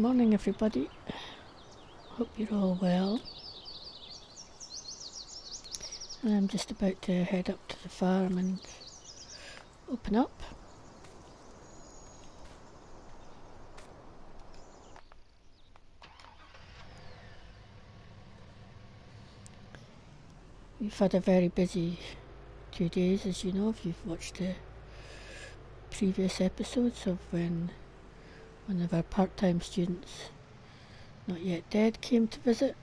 morning everybody, hope you're all well. And I'm just about to head up to the farm and open up. We've had a very busy 2 days, as you know, if you've watched the previous episodes of when one of our part-time students, not yet dead, came to visit.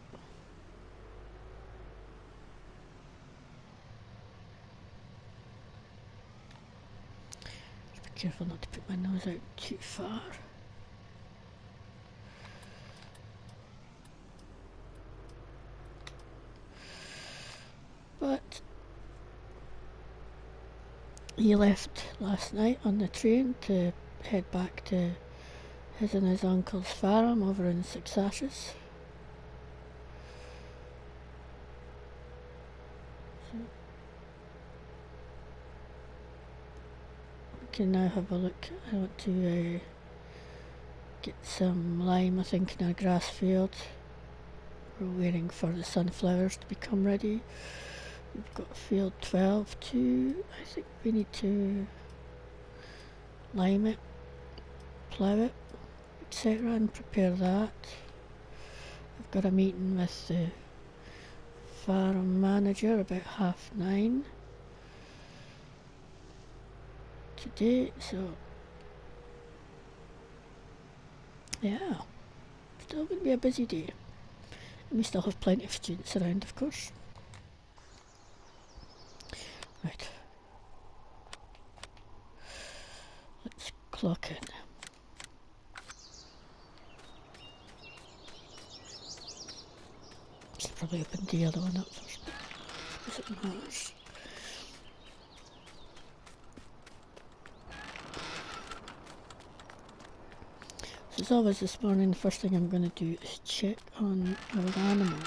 Just be careful not to put my nose out too far. But he left last night on the train to head back to his and his uncle's farm over in Succashes. So we can now have a look. I want to get some lime, I think, in our grass field. We're waiting for the sunflowers to become ready. We've got field 12 too. I think we need to lime it, plough it, etc. and prepare that. I've got a meeting with the farm manager about 9:30 today, so yeah, still going to be a busy day. And we still have plenty of students around, of course. Right, let's clock in. Should probably open the other one up first, because it matters. So as always this morning, the first thing I'm going to do is check on our animals.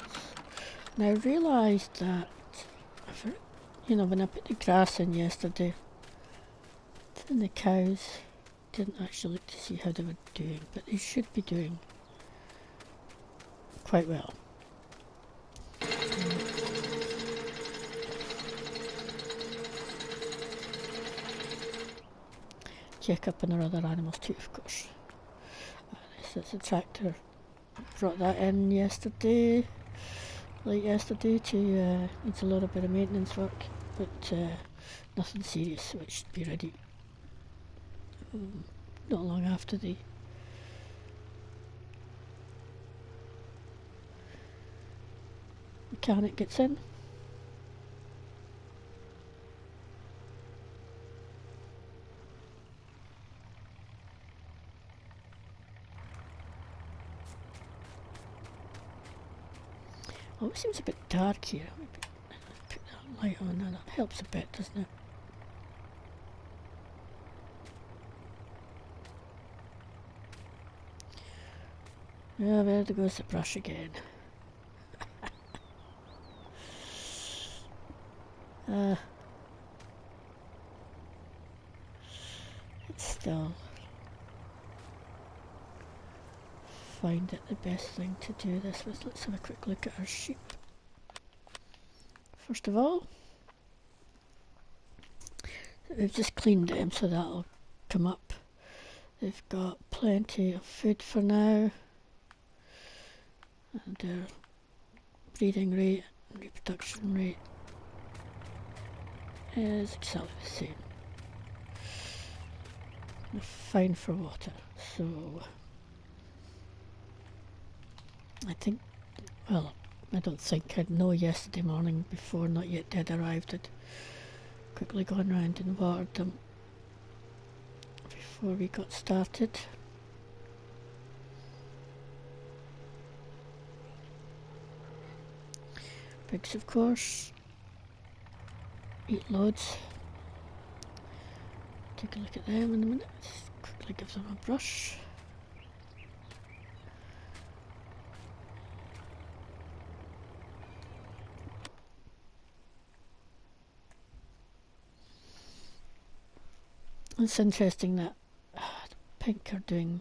And I realised that, when I put the grass in yesterday, then the cows didn't actually look to see how they were doing, but they should be doing quite well. Check up on our other animals too, of course. It's a tractor. Brought that in yesterday, late yesterday, to needs a little bit of maintenance work, but nothing serious, so it should be ready not long after the mechanic gets in. Oh, it seems a bit dark here. Maybe put that light on, and that helps a bit, doesn't it? Yeah, there goes the brush again. It's still find it the best thing to do this with. Let's have a quick look at our sheep. First of all, we've just cleaned them, so that'll come up. They've got plenty of food for now, and their breeding rate and reproduction rate is exactly the same. They're fine for water, so I don't think I'd know yesterday morning before Not Yet Dead arrived. I'd quickly gone round and watered them before we got started. Pigs, of course, eat loads. Take a look at them in a minute. Just quickly give them a brush. It's interesting that the pink are doing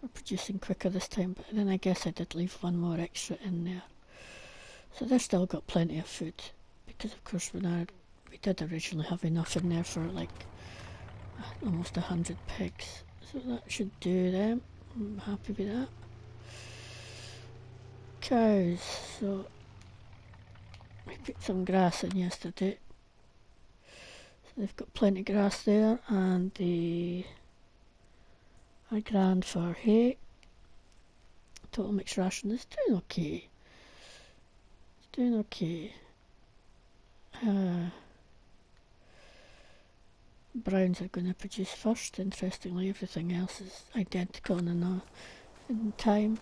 We're producing quicker this time, but then I guess I did leave one more extra in there. So they've still got plenty of food, because of course we did originally have enough in there for like almost 100 pigs. So that should do them. I'm happy with that. Cows, so we put some grass in yesterday. So they've got plenty of grass there, and they are grand for hay. Total mixed ration is doing okay. It's doing okay. Browns are going to produce first. Interestingly, everything else is identical in time.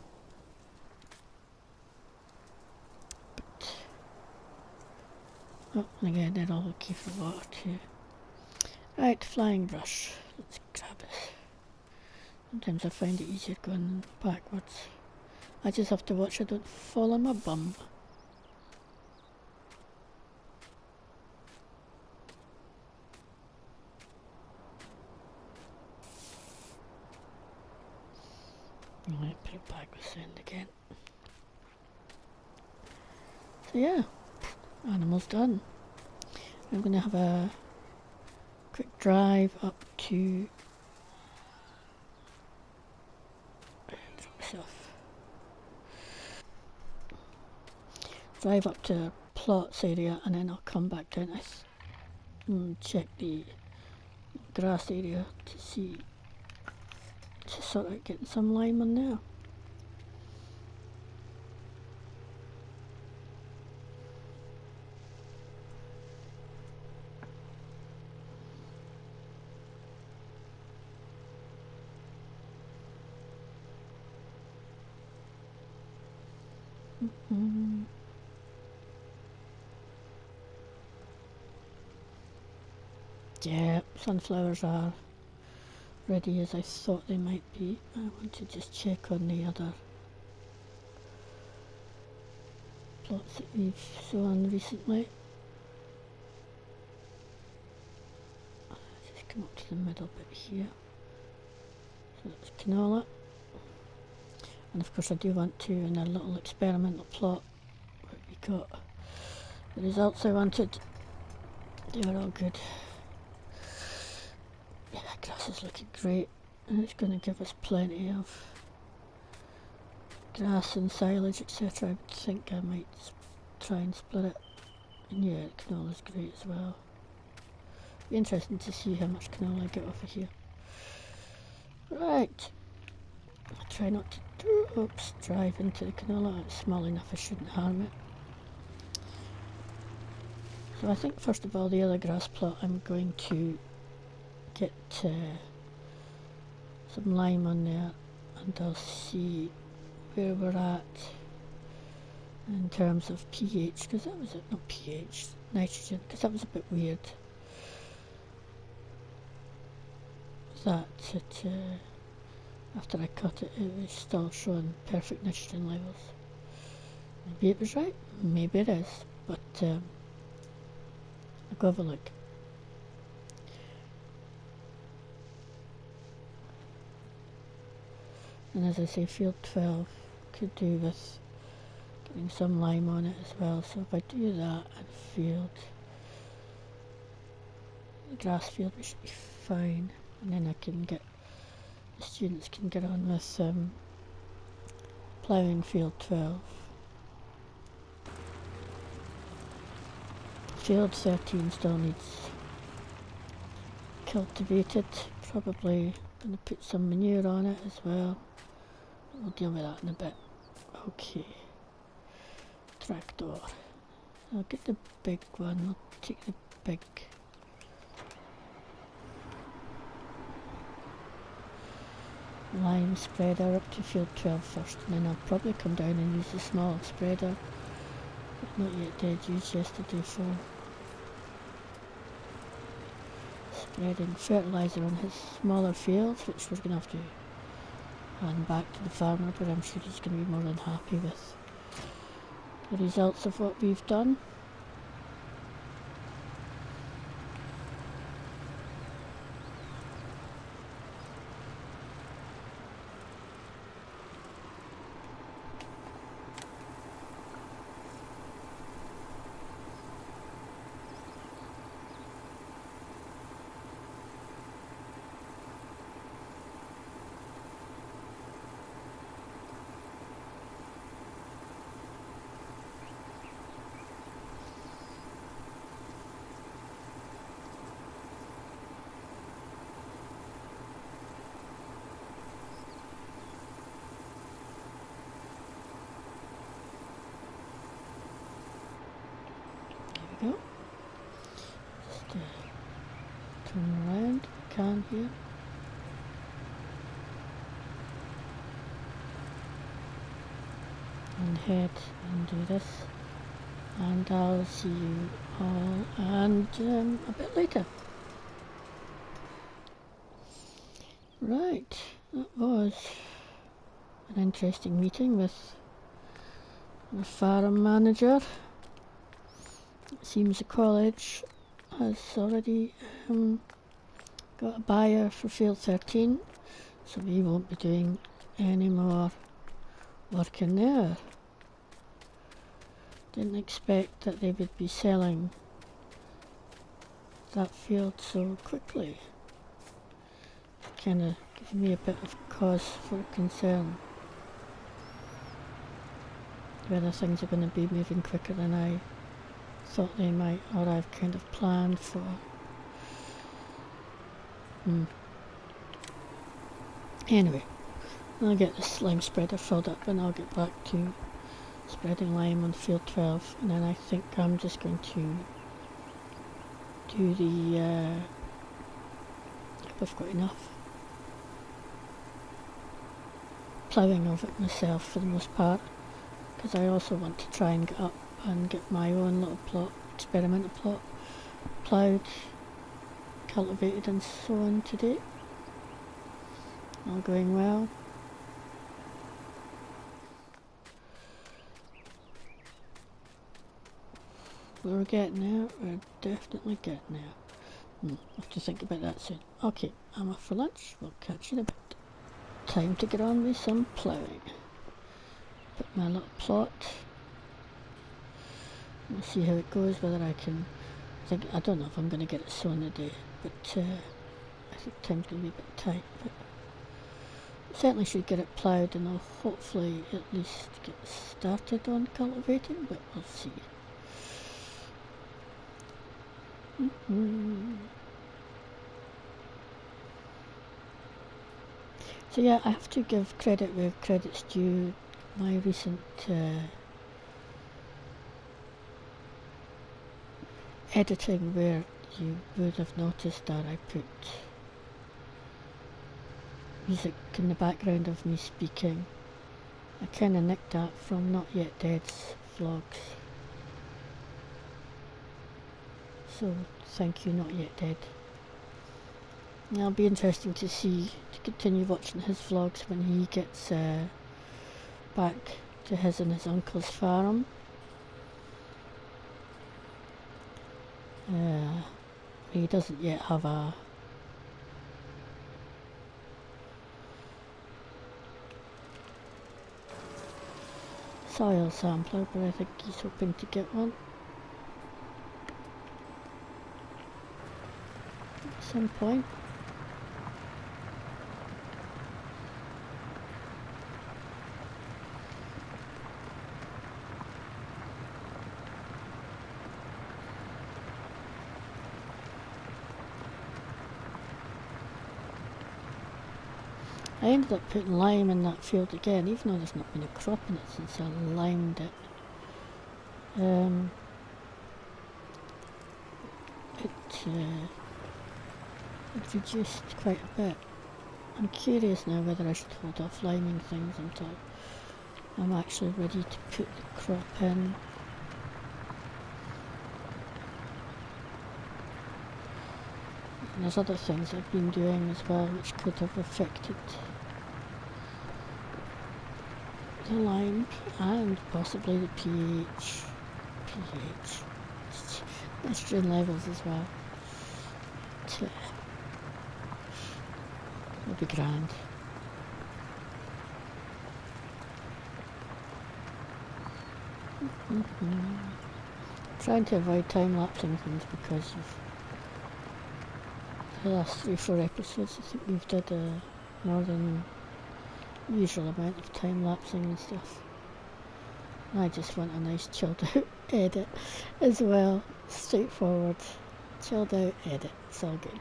But, oh, and again, they're all okay for water too. Right, flying brush. Let's grab it. Sometimes I find it easier going backwards. I just have to watch I don't fall on my bum. Right, put it back with sand again. So yeah, animals done. I'm going to have a quick drive up to drive up to plots area, and then I'll come back down and check the grass area to see, to sort out getting some lime on there. Yeah, sunflowers are ready as I thought they might be. I want to just check on the other plots that we've sown recently. Just come up to the middle bit here. So that's canola. And of course I do want to, in a little experimental plot where we got the results I wanted. They were all good. Yeah, that grass is looking great, and it's going to give us plenty of grass and silage, etc. I would think I might try and split it. And yeah, canola is great as well. Be interesting to see how much canola I get off of here. Right, I try not to drive into the canola. It's small enough I shouldn't harm it. So I think first of all the other grass plot I'm going to get some lime on there, and I'll see where we're at in terms of pH, because that was not pH, nitrogen, because that was a bit weird that after I cut it, it was still showing perfect nitrogen levels. Maybe it was right, maybe it is, but I'll go have a look. And as I say, field 12 could do with getting some lime on it as well. So if I do that and field, the grass field, we should be fine. And then I can get, the students can get on with ploughing field 12. Field 13 still needs cultivated. Probably going to put some manure on it as well. We'll deal with that in a bit. Okay. Tractor. I'll get the big one. I'll take the big lime spreader up to field 12 first, and then I'll probably come down and use the small spreader that not yet did use yesterday for spreading fertiliser on his smaller fields, which we're going to have to hand back to the farmer, but I'm sure he's going to be more than happy with the results of what we've done. can here. And head and do this. And I'll see you all and a bit later. Right, that was an interesting meeting with the farm manager. It seems the college has already got a buyer for field 13, so we won't be doing any more work in there. Didn't expect that they would be selling that field so quickly. Kind of gives me a bit of cause for concern whether things are going to be moving quicker than I thought they might, or I've kind of planned for. Anyway, I'll get this lime spreader filled up and I'll get back to spreading lime on field 12, and then I think I'm just going to do the if I've got enough ploughing of it myself for the most part, because I also want to try and get up and get my own little plot, experimental plot, ploughed, cultivated and so on today. All going well. We're getting there, we're definitely getting there. I'll have to think about that soon. Okay, I'm off for lunch, we'll catch you in a bit. Time to get on with some ploughing. Put my little plot. We'll see how it goes, whether I can, I don't know if I'm going to get it sown today, but I think time's going to be a bit tight, but certainly should get it ploughed and I'll hopefully at least get started on cultivating, but we'll see. So yeah, I have to give credit where credit's due. My recent editing, where you would have noticed that I put music in the background of me speaking. I kind of nicked that from Not Yet Dead's vlogs. So thank you, Not Yet Dead. And it'll be interesting to continue watching his vlogs when he gets back to his and his uncle's farm. He doesn't yet have a soil sampler, but I think he's hoping to get one at some point. I ended up putting lime in that field again, even though there's not been a crop in it since I limed it. It reduced quite a bit. I'm curious now whether I should hold off liming things until I'm actually ready to put the crop in. And there's other things I've been doing as well which could have affected the lime and possibly the pH, nitrogen levels as well. It'll be grand. Trying to avoid time-lapsing things because of the last 3-4 episodes. I think we've did a more than usual amount of time-lapsing and stuff. I just want a nice chilled out edit as well. Straightforward, chilled out edit. It's all good.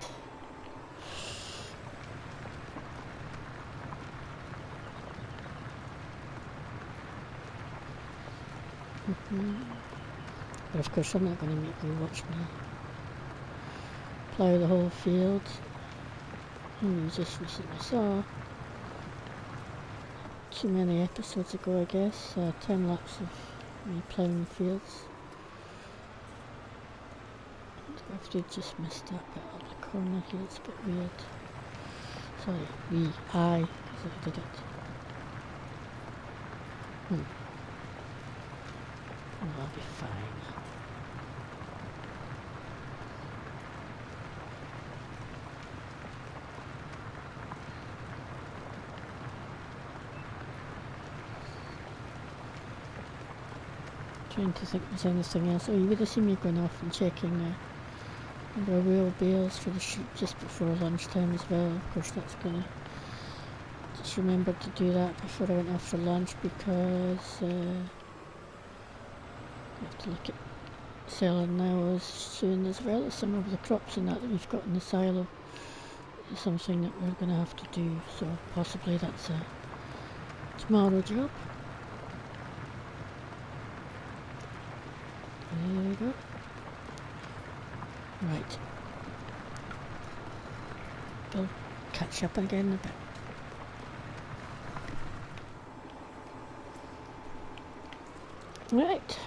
But of course I'm not going to make you watch me plough the whole field. I just recently saw too many episodes ago, I guess, time lapse of me ploughing fields. I've just missed that bit up the corner here, it's a bit weird. Sorry, I, because I did it. Oh, I'll be fine. Trying to think if there's anything else. Oh, you would have seen me going off and checking the wheel bales for the sheep just before lunchtime as well. Of course, that's gonna just remember to do that before I went off for lunch, because I have to look at selling now as soon, as well as some of the crops and that we've got in the silo. Is something that we're going to have to do, so possibly that's a tomorrow job. There we go. Right. We'll catch up again in a bit. Right.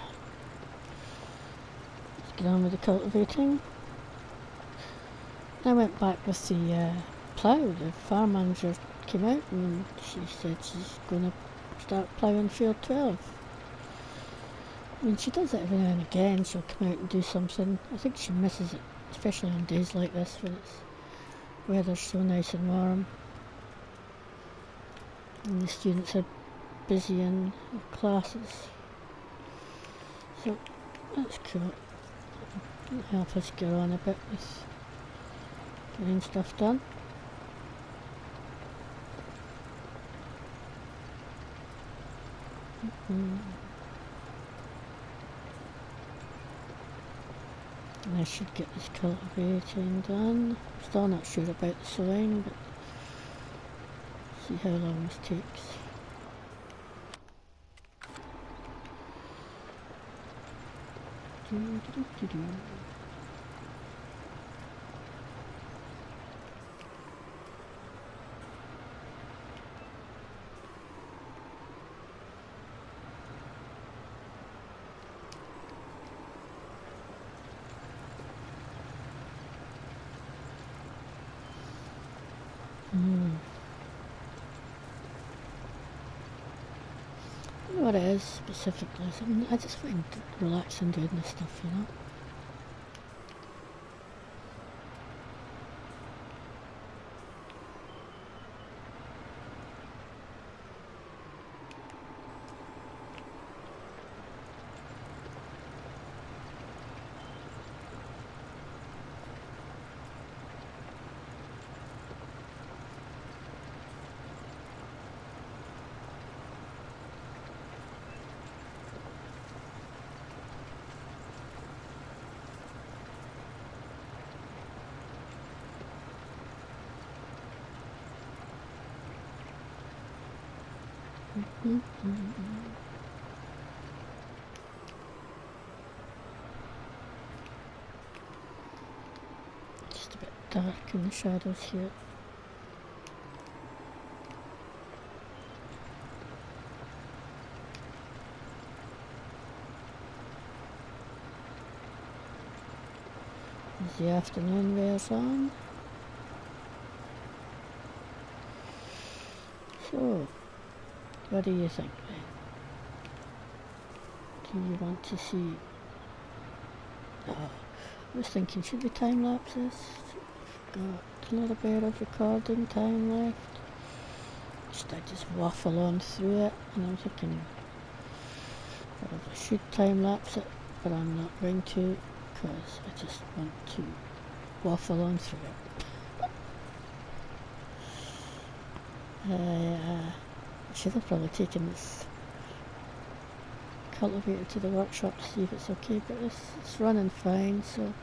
Let's get on with the cultivating. I went back with the plough. The farm manager came out and she said she's going to start ploughing field 12. I mean, she does it every now and again. She'll come out and do something. I think she misses it, especially on days like this when it's weather's so nice and warm. And the students are busy in classes. So that's cool. It'll help us get on a bit with getting stuff done. I should get this cultivating done. Still not sure about the sowing, but see how long this takes. What it is specifically, I just find it relaxing doing this stuff, you know. Just a bit dark in the shadows here. As the afternoon wears on. So, what do you think then? Do you want to see? Oh, I was thinking, should we time lapse this? Got a little bit of recording time left. Should I just waffle on through it? And I'm thinking, probably should time lapse it, but I'm not going to, because I just want to waffle on through it. I should have probably taken this cultivator to the workshop to see if it's okay, but it's running fine, so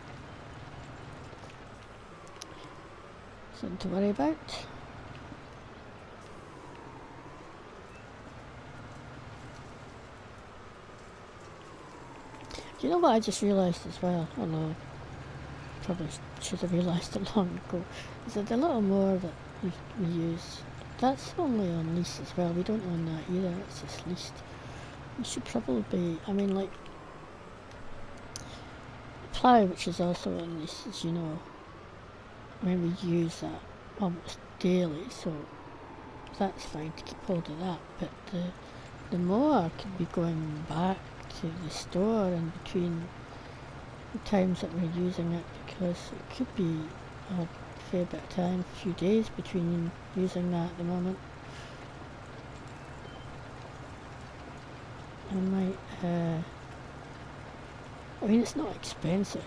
nothing to worry about. Do you know what I just realised as well, although probably should have realised it long ago, is that the little mower that we use. That's only on lease as well. We don't own that either. It's just leased. We should probably, I mean, like plough, which is also on lease, as you know. When we use that almost daily, so that's fine to keep hold of that. But the mower could be going back to the store in between the times that we're using it, because it could be a fair bit of time, a few days between using that at the moment. I might, I mean, it's not expensive.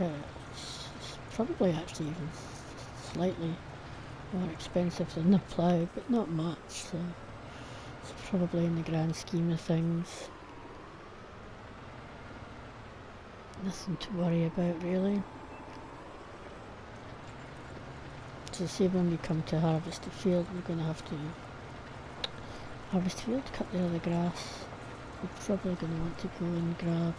It's probably actually even slightly more expensive than the plough, but not much, so it's probably in the grand scheme of things nothing to worry about really. So say when we come to harvest the field, we're going to have to harvest the field, cut the other grass. We're probably going to want to go and grab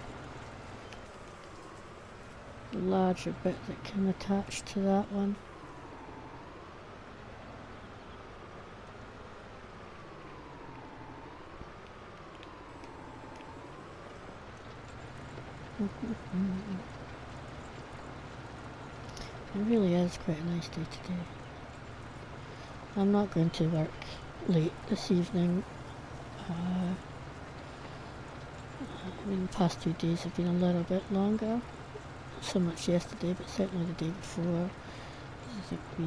the larger bit that can attach to that one. It really is quite a nice day today. I'm not going to work late this evening. I mean, the past 2 days have been a little bit longer. Not so much yesterday, but certainly the day before. I think I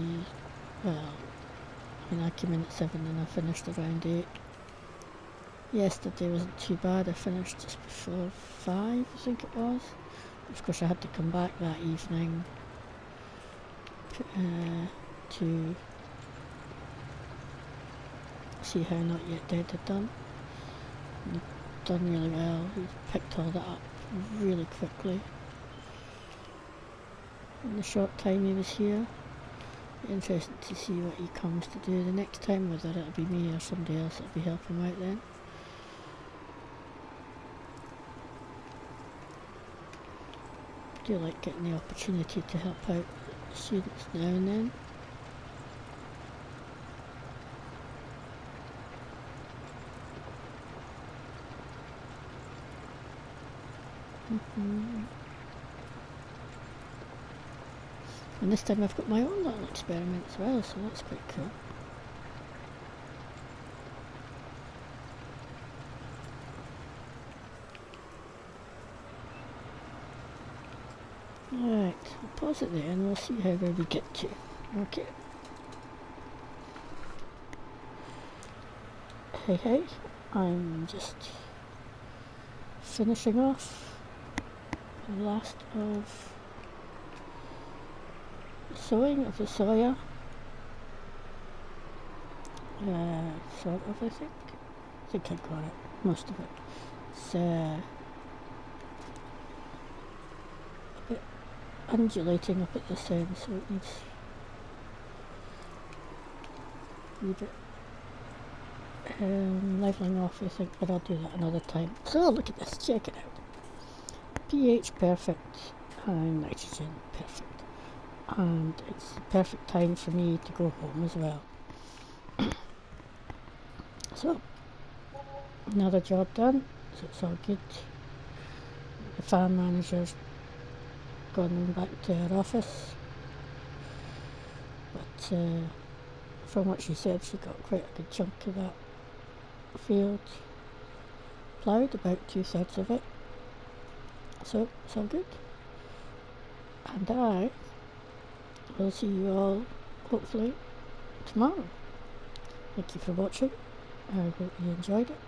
mean, I came in at 7 and I finished around 8. Yesterday wasn't too bad. I finished just before 5, I think it was. Of course, I had to come back that evening to see how Not Yet Dead had done. He'd done really well. He picked all that up really quickly in the short time he was here. Interesting to see what he comes to do the next time, whether it'll be me or somebody else that'll be helping him out then. I do like getting the opportunity to help out students now and then. And this time I've got my own little experiment as well, so that's quite cool. Alright, I'll pause it there and we'll see how where we get to. Okay. Hey, I'm just finishing off the last of sowing of the soya. Sort of, I think I got it, most of it. It's a bit undulating up at this end, so it needs a wee bit levelling off, I think, but I'll do that another time. So look at this, check it out. pH perfect and nitrogen perfect. And it's the perfect time for me to go home as well. So, another job done, so it's all good. The farm manager's gone back to her office, but from what she said, she got quite a good chunk of that field ploughed, about 2/3 of it, so it's all good. And I will see you all hopefully tomorrow. Thank you for watching. I hope you enjoyed it.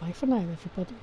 Bye for now, everybody.